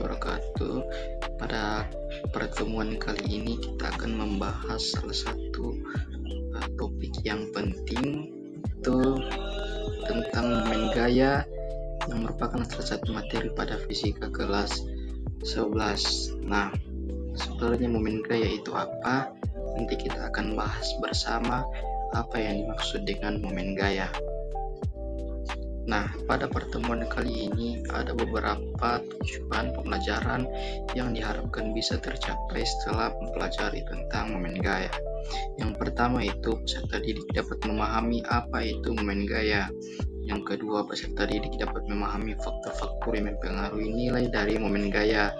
wabarakatuh. Pada pertemuan kali ini kita akan membahas salah satu topik yang penting, itu tentang momen gaya yang merupakan salah satu materi pada fisika kelas 11. Nah, sebenarnya momen gaya itu apa? Nanti kita akan bahas bersama apa yang dimaksud dengan momen gaya. Nah, pada pertemuan kali ini ada beberapa tujuan pembelajaran yang diharapkan bisa tercapai setelah mempelajari tentang momen gaya. Yang pertama itu peserta didik dapat memahami apa itu momen gaya. Yang kedua, peserta didik dapat memahami faktor-faktor yang mempengaruhi nilai dari momen gaya.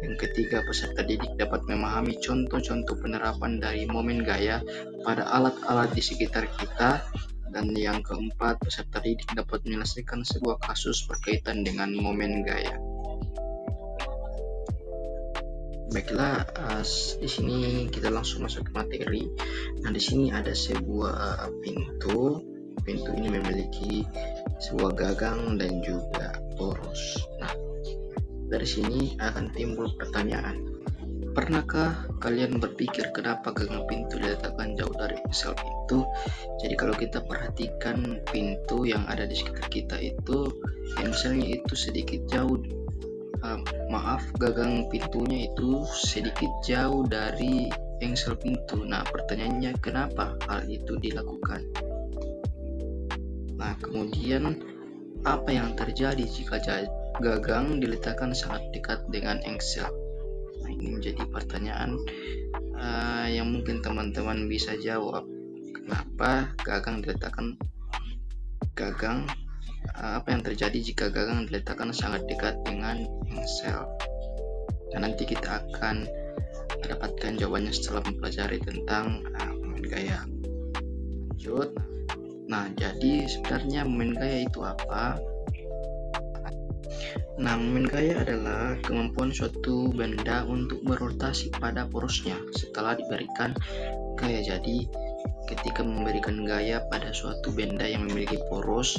Yang ketiga, peserta didik dapat memahami contoh-contoh penerapan dari momen gaya pada alat-alat di sekitar kita. Dan yang keempat, peserta didik dapat menyelesaikan sebuah kasus berkaitan dengan momen gaya. Baiklah, di sini kita langsung masuk ke materi. Nah, di sini ada sebuah pintu. Pintu ini memiliki sebuah gagang dan juga poros. Nah, dari sini akan timbul pertanyaan. Pernahkah kalian berpikir kenapa gagang pintu diletakkan jauh dari sel pintu? Jadi kalau kita perhatikan pintu yang ada di sekitar kita itu, misalnya itu sedikit jauh, gagang pintunya itu sedikit jauh dari engsel pintu. Nah, pertanyaannya kenapa hal itu dilakukan? Nah, kemudian apa yang terjadi jika gagang diletakkan sangat dekat dengan engsel? Nah, ini menjadi pertanyaan yang mungkin teman-teman bisa jawab. Kenapa apa yang terjadi jika gagang diletakkan sangat dekat dengan engsel? Dan nanti kita akan mendapatkan jawabannya setelah mempelajari tentang momen gaya. Lanjut. Nah, jadi sebenarnya momen gaya itu apa? Nah, momen gaya adalah kemampuan suatu benda untuk berotasi pada porosnya setelah diberikan gaya. Jadi, ketika memberikan gaya pada suatu benda yang memiliki poros,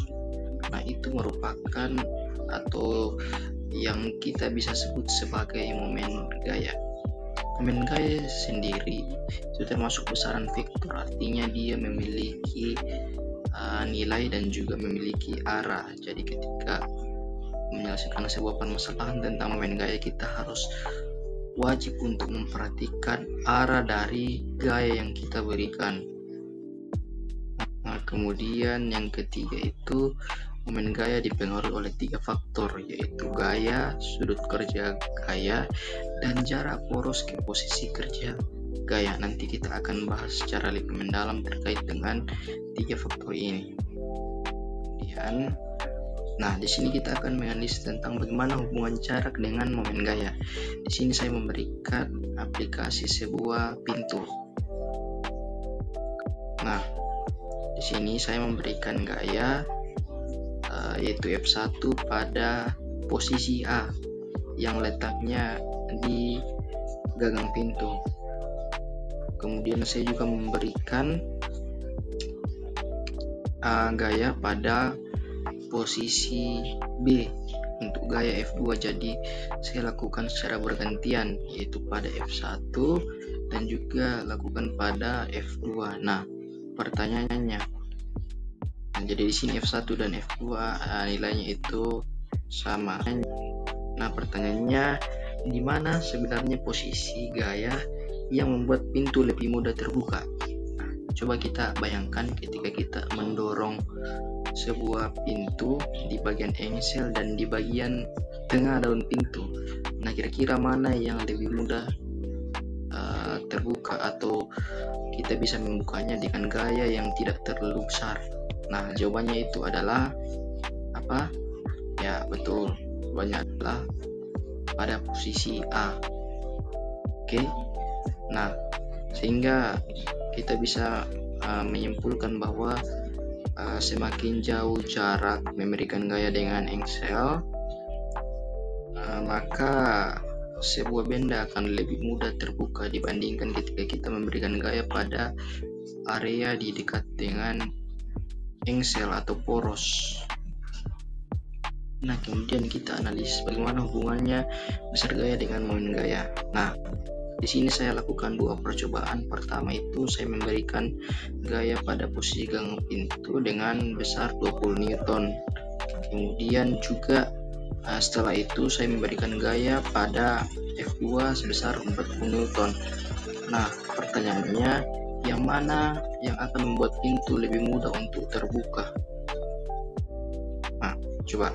nah itu merupakan atau yang kita bisa sebut sebagai momen gaya. Momen gaya sendiri itu termasuk besaran vektor, artinya dia memiliki nilai dan juga memiliki arah. Jadi ketika menyelesaikan sebuah permasalahan tentang momen gaya, kita harus wajib untuk memperhatikan arah dari gaya yang kita berikan. Nah, kemudian yang ketiga itu momen gaya dipengaruhi oleh 3 faktor, yaitu gaya, sudut kerja gaya, dan jarak poros ke posisi kerja gaya. Nanti kita akan bahas secara lebih mendalam terkait dengan 3 faktor ini. Kemudian, nah, di sini kita akan menganalisis tentang bagaimana hubungan jarak dengan momen gaya. Di sini saya memberikan aplikasi sebuah pintu. Nah, di sini saya memberikan gaya yaitu F1 pada posisi A yang letaknya di gagang pintu. Kemudian saya juga memberikan gaya pada posisi B untuk gaya F2. Jadi saya lakukan secara bergantian, yaitu pada F1 dan juga lakukan pada F2. Nah, pertanyaannya, jadi di sini F1 dan F2 nilainya itu sama. Nah, pertanyaannya, di mana sebenarnya posisi gaya yang membuat pintu lebih mudah terbuka? Nah, coba kita bayangkan ketika kita mendorong sebuah pintu di bagian engsel dan di bagian tengah daun pintu. Nah, kira-kira mana yang lebih mudah terbuka atau kita bisa membukanya dengan gaya yang tidak terlalu besar? Nah, jawabannya itu adalah apa? Ya, betul. Jawabannya adalah pada posisi A. Oke. Nah, sehingga kita bisa menyimpulkan bahwa semakin jauh jarak memberikan gaya dengan engsel, maka sebuah benda akan lebih mudah terbuka dibandingkan ketika kita memberikan gaya pada area di dekat dengan engsel atau poros. Nah, kemudian kita analisis bagaimana hubungannya besar gaya dengan momen gaya. Nah, di sini saya lakukan dua percobaan. Pertama itu saya memberikan gaya pada posisi gagang pintu dengan besar 20 Newton. Kemudian juga setelah itu saya memberikan gaya pada F2 sebesar 40 Newton. Nah, pertanyaannya, yang mana yang akan membuat pintu lebih mudah untuk terbuka? Nah, coba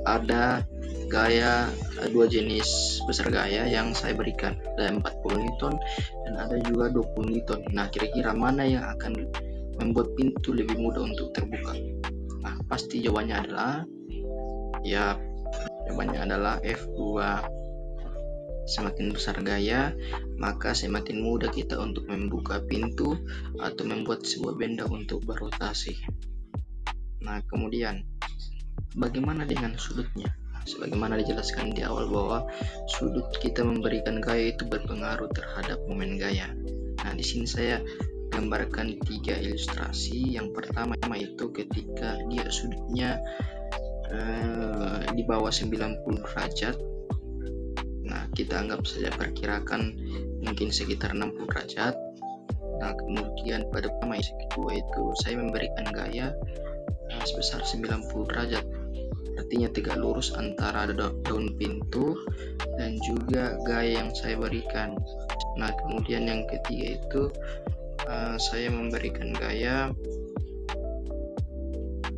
ada gaya dua jenis besar gaya yang saya berikan, ada 40 Newton dan ada juga 20 Newton. Nah, kira-kira mana yang akan membuat pintu lebih mudah untuk terbuka? Nah, pasti jawabannya adalah F2. Semakin besar gaya, maka semakin mudah kita untuk membuka pintu atau membuat sebuah benda untuk berotasi. Nah, kemudian bagaimana dengan sudutnya? Sebagaimana dijelaskan di awal bahwa sudut kita memberikan gaya itu berpengaruh terhadap momen gaya. Nah, di sini saya gambarkan 3 ilustrasi. Yang pertama itu ketika dia sudutnya di bawah 90 derajat. Nah, kita anggap saja perkirakan mungkin sekitar 60 derajat. Nah, kemudian pada yang kedua itu saya memberikan gaya sebesar 90 derajat. Artinya tegak lurus antara daun pintu dan juga gaya yang saya berikan. Nah, kemudian yang ketiga itu saya memberikan gaya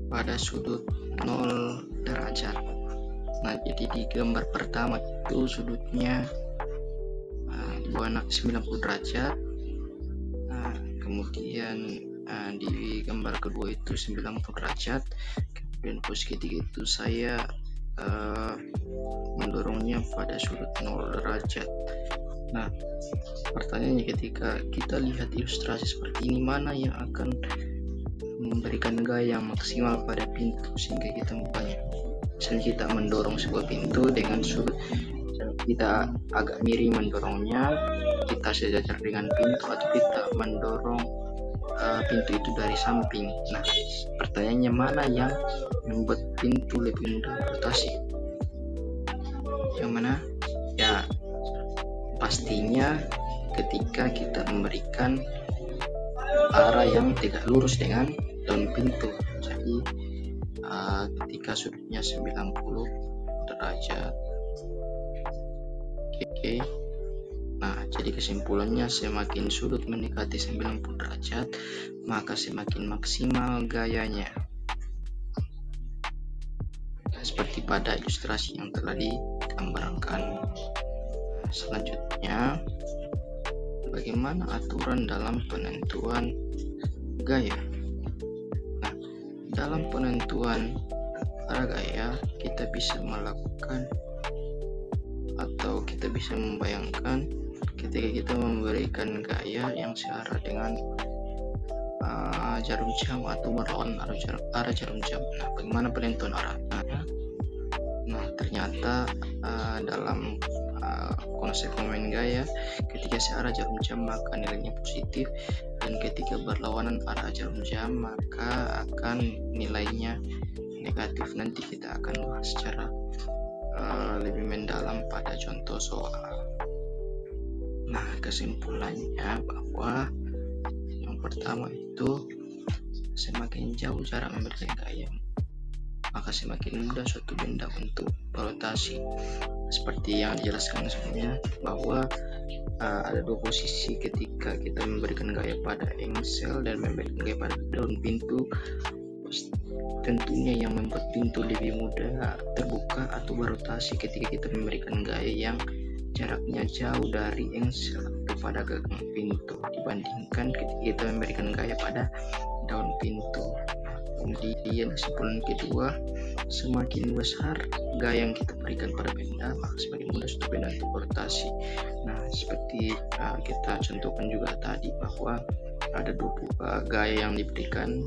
pada sudut 0 derajat. Nah, jadi di gambar pertama itu sudutnya di bawah 90 derajat. Nah, kemudian di gambar kedua itu 90 derajat. Dan posisi ketiga itu saya mendorongnya pada sudut 0 derajat. Nah, pertanyaannya ketika kita lihat ilustrasi seperti ini, mana yang akan memberikan gaya yang maksimal pada pintu sehingga kita membukanya? Misalnya kita mendorong sebuah pintu dengan sudut kita agak miring mendorongnya, kita sejajar dengan pintu, atau kita mendorong pintu itu dari samping. Nah, pertanyaannya mana yang membuat pintu lebih mudah berotasi? Yang mana? Ya, pastinya ketika kita memberikan arah yang tegak lurus dengan daun pintu. Jadi ketika sudutnya 90 derajat. Oke. Nah, jadi kesimpulannya semakin sudut mendekati 90 derajat, maka semakin maksimal gayanya. Seperti pada ilustrasi yang telah digambarkan. Selanjutnya, bagaimana aturan dalam penentuan gaya? Nah, dalam penentuan arah gaya, kita bisa melakukan atau kita bisa membayangkan ketika kita memberikan gaya yang searah dengan jarum jam atau berlawan arah jarum jam. Nah, bagaimana penentuan arahnya? Nah, ternyata dalam konsep momen gaya, ketika searah jarum jam maka nilainya positif, dan ketika berlawanan arah jarum jam maka akan nilainya negatif. Nanti kita akan bahas secara lebih mendalam pada contoh soal. Nah, kesimpulannya bahwa yang pertama itu semakin jauh jarak memberikan gaya, maka semakin mudah suatu benda untuk berotasi. Seperti yang dijelaskan sebelumnya bahwa ada dua posisi ketika kita memberikan gaya pada engsel dan memberikan gaya pada daun pintu. Tentunya yang membuat pintu lebih mudah terbuka atau berotasi ketika kita memberikan gaya yang jaraknya jauh dari engsel kepada gagang pintu dibandingkan ketika kita memberikan gaya pada daun pintu. Kemudian kesimpulan kedua, semakin besar gaya yang kita berikan pada benda, maka semakin mudah suatu benda untuk berotasi. Nah, seperti kita contohkan juga tadi bahwa ada 20 gaya yang diberikan,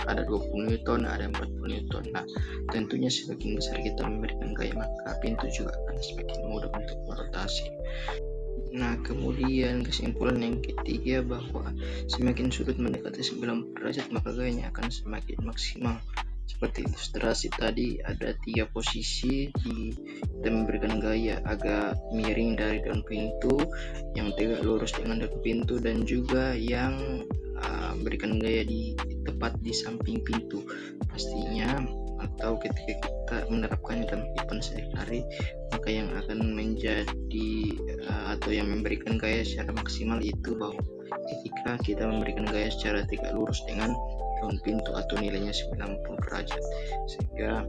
ada 20 Newton, ada 40 Newton. Nah, tentunya semakin besar kita memberikan gaya, maka pintu juga akan semakin mudah untuk berotasi. Nah, kemudian kesimpulan yang ketiga bahwa semakin sudut mendekati 90 derajat maka gayanya akan semakin maksimal. Seperti ilustrasi tadi, ada 3 posisi kita memberikan gaya agak miring dari daun pintu, yang tegak lurus dengan dekat pintu, dan juga yang berikan gaya tepat di samping pintu. Pastinya atau ketika kita menerapkannya dalam kehidupan sehari-hari, maka yang akan menjadi atau yang memberikan gaya secara maksimal itu bahwa ketika kita memberikan gaya secara tegak lurus dengan daun pintu atau nilainya 90 derajat, sehingga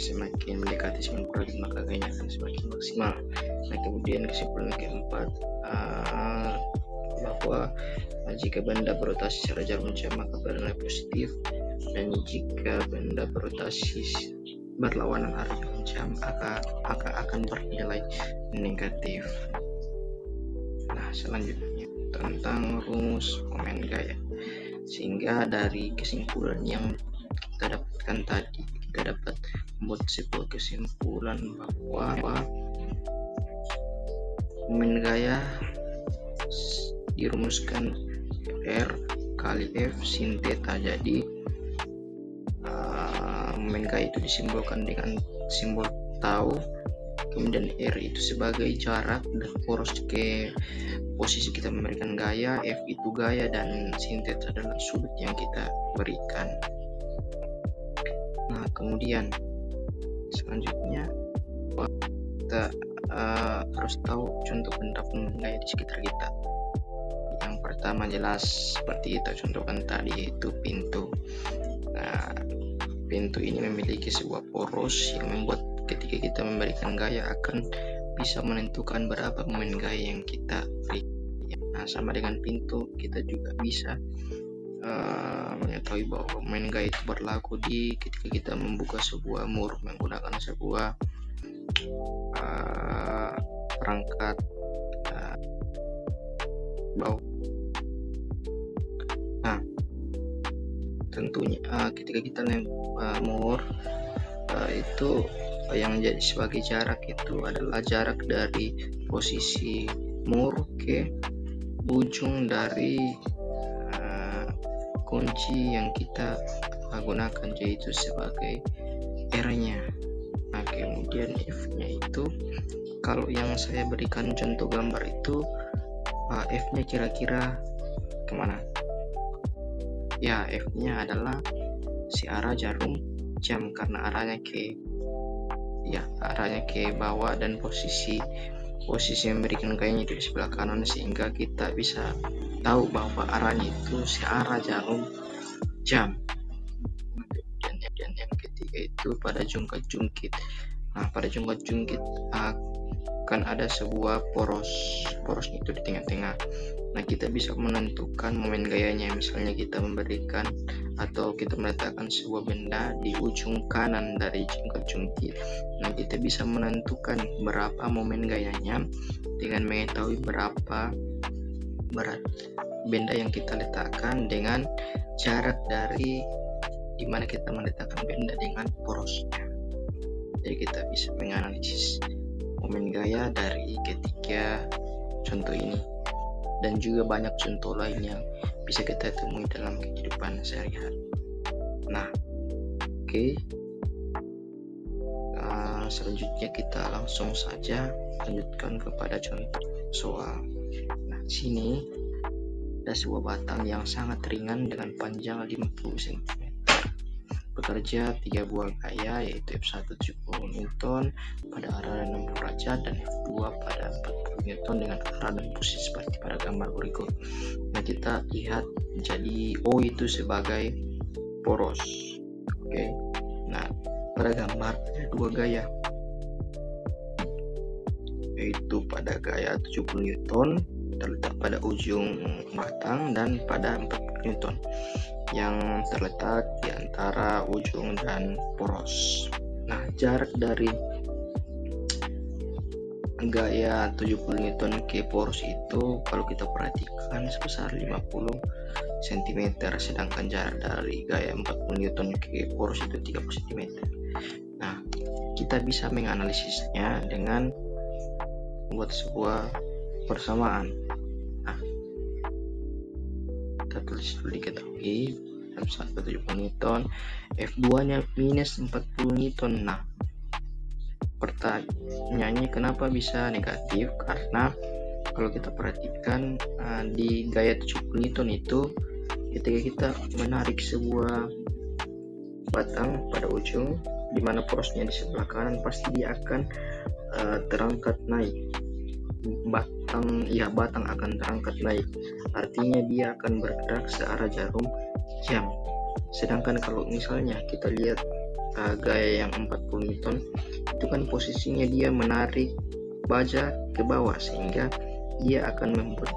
semakin mendekati 90 derajat maka gayanya akan semakin maksimal. Nah, kemudian kesimpulan keempat, bahwa jika benda berotasi secara jarum jam maka bernilai positif, dan jika benda berotasi berlawanan arah jarum jam maka akan bernilai negatif. Nah, selanjutnya tentang rumus momen gaya. Sehingga dari kesimpulan yang kita dapatkan tadi, kita dapat membuat sebuah kesimpulan bahwa momen gaya dirumuskan R kali F sin theta. Jadi momen gaya itu disimbolkan dengan simbol tau, kemudian R itu sebagai jarak dan poros ke posisi kita memberikan gaya, F itu gaya, dan sin theta adalah sudut yang kita berikan. Nah, kemudian selanjutnya kita harus tahu contoh benda momen gaya di sekitar kita. Yang pertama jelas seperti kita contohkan tadi, yaitu pintu. Nah, pintu ini memiliki sebuah poros yang membuat ketika kita memberikan gaya akan bisa menentukan berapa momen gaya yang kita beri. Nah, sama dengan pintu, kita juga bisa mengetahui bahwa momen gaya itu berlaku ketika kita membuka sebuah mur menggunakan sebuah perangkat bawah. Nah, tentunya ketika kita mur itu yang jadi sebagai jarak itu adalah jarak dari posisi mur ke ujung dari kunci yang kita gunakan, yaitu sebagai R-nya. Nah, kemudian F-nya itu kalau yang saya berikan contoh gambar itu F-nya kira-kira kemana? Ya, F-nya adalah si arah jarum jam karena arahnya ke bawah, dan posisi memberikan gayanya itu di sebelah kanan, sehingga kita bisa tahu bahwa arahnya itu searah jarum jam. Kemudian yang ketiga itu pada jungkat-jungkit. Nah, pada jungkat-jungkit akan ada sebuah porosnya itu di tengah-tengah. Nah, kita bisa menentukan momen gayanya. Misalnya kita memberikan atau kita meletakkan sebuah benda di ujung kanan dari jungkat-jungkit. Nah, kita bisa menentukan berapa momen gayanya dengan mengetahui berapa berat benda yang kita letakkan dengan jarak dari dimana kita meletakkan benda dengan porosnya. Jadi kita bisa menganalisis momen gaya dari ketiga contoh ini, dan juga banyak contoh lain yang bisa kita temui dalam kehidupan sehari-hari. Nah, oke. Selanjutnya kita langsung saja lanjutkan kepada contoh soal. Nah, sini ada sebuah batang yang sangat ringan dengan panjang 50 cm. Bekerja 3 buah gaya, yaitu F1 70 Newton pada arah 60 derajat dan F2 pada 40 Newton dengan arah dan posisi seperti pada gambar berikut. Nah, kita lihat jadi O itu sebagai poros. Oke. Nah, pada gambar ada 2 gaya, yaitu pada gaya 70 Newton terletak pada ujung batang dan pada 40 Newton yang terletak di antara ujung dan poros. Nah, jarak dari gaya 70 Newton ke poros itu kalau kita perhatikan sebesar 50 cm, sedangkan jarak dari gaya 40 Newton ke poros itu 30 cm. Nah, kita bisa menganalisisnya dengan membuat sebuah persamaan. Nah, kita tulis dulu diketahui F1 70 Newton, F2 nya minus 40 Newton. Nah, pertanyaannya kenapa bisa negatif? Karena kalau kita perhatikan di gaya 70 Newton itu, ketika kita menarik sebuah batang pada ujung, di mana porosnya di sebelah kanan, pasti dia akan terangkat naik. Batang akan terangkat naik, artinya dia akan bergerak searah jarum jam. Sedangkan kalau misalnya kita lihat gaya yang 40 Newton itu kan posisinya dia menarik baja ke bawah, sehingga dia akan membuat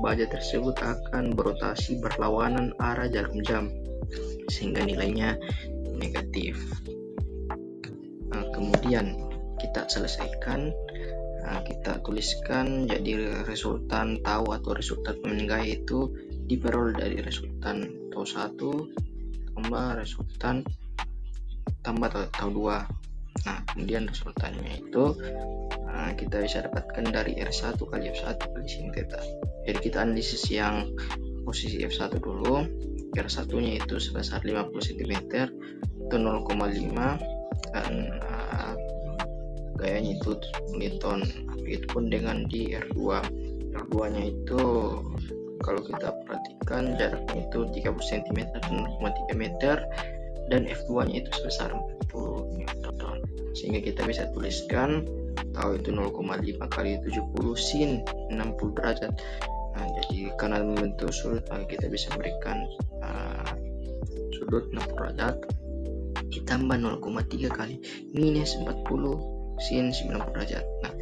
baja tersebut akan berotasi berlawanan arah jarum jam, sehingga nilainya negatif. Kemudian kita selesaikan, kita tuliskan. Jadi resultan tau atau resultan momen gaya itu diperoleh dari resultan tau 1 tambah resultan tambah tau 2. Nah, kemudian resultannya itu kita bisa dapatkan dari R1 kali F1 kali sin theta. Jadi kita analisis yang posisi F1 dulu. R1 nya itu sebesar 50 cm itu 0,5, dan gayanya itu Newton. Begitupun dengan di R2 nya itu kalau kita perhatikan jaraknya itu 30 cm dan 0,3 meter, dan F2 nya itu sebesar 40 Newton. Sehingga kita bisa tuliskan tau itu 0,5 kali 70 sin 60 derajat. Nah, jadi karena membentuk sudut, maka kita bisa berikan sudut 60 derajat ditambah 0,3 kali minus 40 sin 90 derajat. Nah,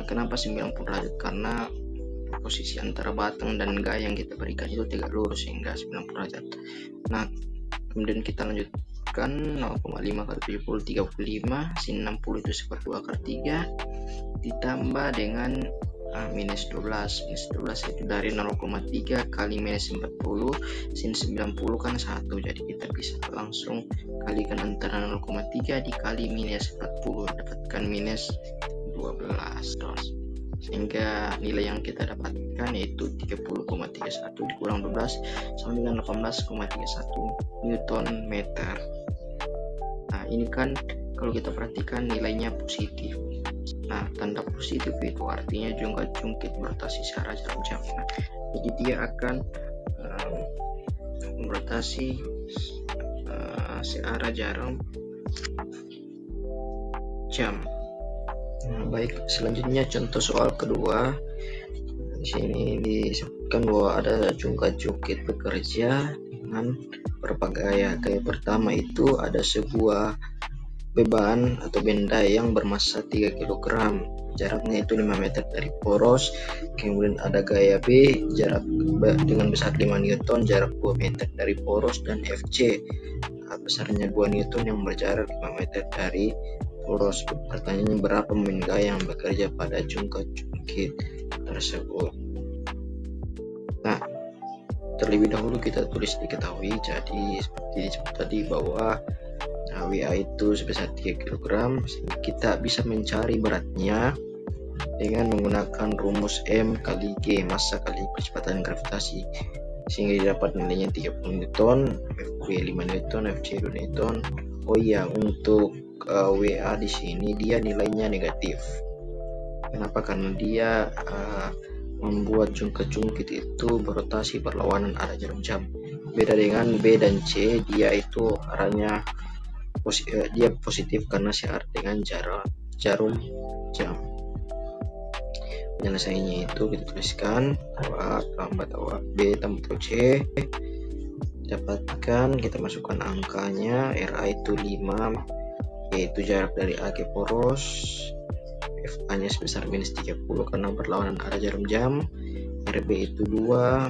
kenapa 90 derajat? Karena posisi antara batang dan gaya yang kita berikan itu tegak lurus sehingga 90 derajat. Nah, kemudian kita lanjutkan 0,5 kali 70 35 sin 60 itu seper 2 akar 3 ditambah dengan minus 12 itu dari 0,3 kali minus 40 sin 90 kan 1, jadi kita bisa langsung kalikan antara 0,3 dikali minus 40, dapatkan minus 12, sehingga nilai yang kita dapatkan yaitu 30,31 dikurang 12 sama dengan 18,31 Newton meter. Nah, ini kan kalau kita perhatikan nilainya positif. Nah, tanda positif itu artinya jungkit berotasi searah jarum jam. Nah, jadi dia akan berotasi searah jarum jam. Nah, baik, selanjutnya contoh soal kedua. Di sini disebutkan bahwa ada jungkat-jungkit bekerja dengan beberapa gaya. Gaya pertama itu ada sebuah beban atau benda yang bermassa 3 kg, jaraknya itu 5 meter dari poros. Kemudian ada gaya B, jarak dengan besar 5 Newton, jarak 2 meter dari poros, dan FC besarnya 2 Newton yang berjarak 5 meter dari poros. Pertanyaannya berapa momen gaya yang bekerja pada jungkat-jungkit tersebut. Nah, terlebih dahulu kita tulis diketahui. Jadi seperti disebut tadi bahwa WA itu sebesar 3 kg, kita bisa mencari beratnya dengan menggunakan rumus M kali G, massa kali percepatan gravitasi, sehingga dapat nilainya 30 Newton, FB 5 Newton, FC 2 Newton. Oh iya, untuk WA di sini dia nilainya negatif. Kenapa? Karena dia membuat jungkit-jungkit itu berotasi berlawanan arah jarum jam. Beda dengan B dan C, dia itu arahnya dia positif karena searah dengan jarum jam. Penyelesaiannya itu kita tuliskan bahwa B tambah C, dapatkan, kita masukkan angkanya. RA itu 5, yaitu jarak dari A ke poros. FA nya sebesar minus 30 karena berlawanan arah jarum jam. RB itu 2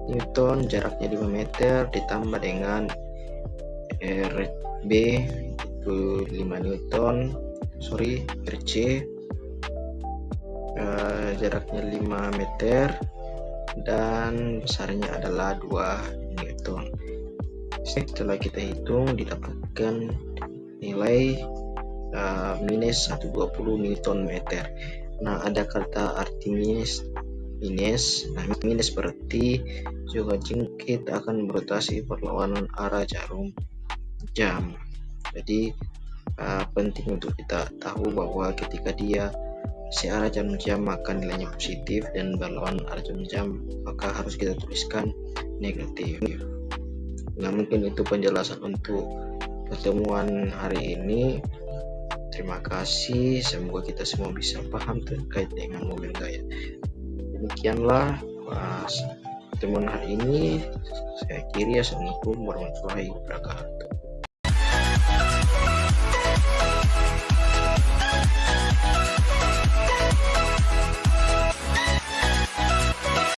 Newton, jaraknya 5 meter, ditambah dengan RB itu 5 Newton, RC jaraknya 5 meter dan besarnya adalah 2 Newton. Setelah kita hitung didapatkan nilai minus 120 Newton meter. Nah, ada kata arti minus minus. Nah, minus berarti juga jangkit akan berotasi berlawanan arah jarum jam. Jadi penting untuk kita tahu bahwa ketika dia searah jarum jam maka nilainya positif, dan berlawanan arah jarum jam maka harus kita tuliskan negatif. Nah, mungkin itu penjelasan untuk pertemuan hari ini. Terima kasih, semoga kita semua bisa paham terkait dengan momen gaya. Demikianlah pertemuan hari ini. Saya akhiri. Assalamualaikum warahmatullahi wabarakatuh.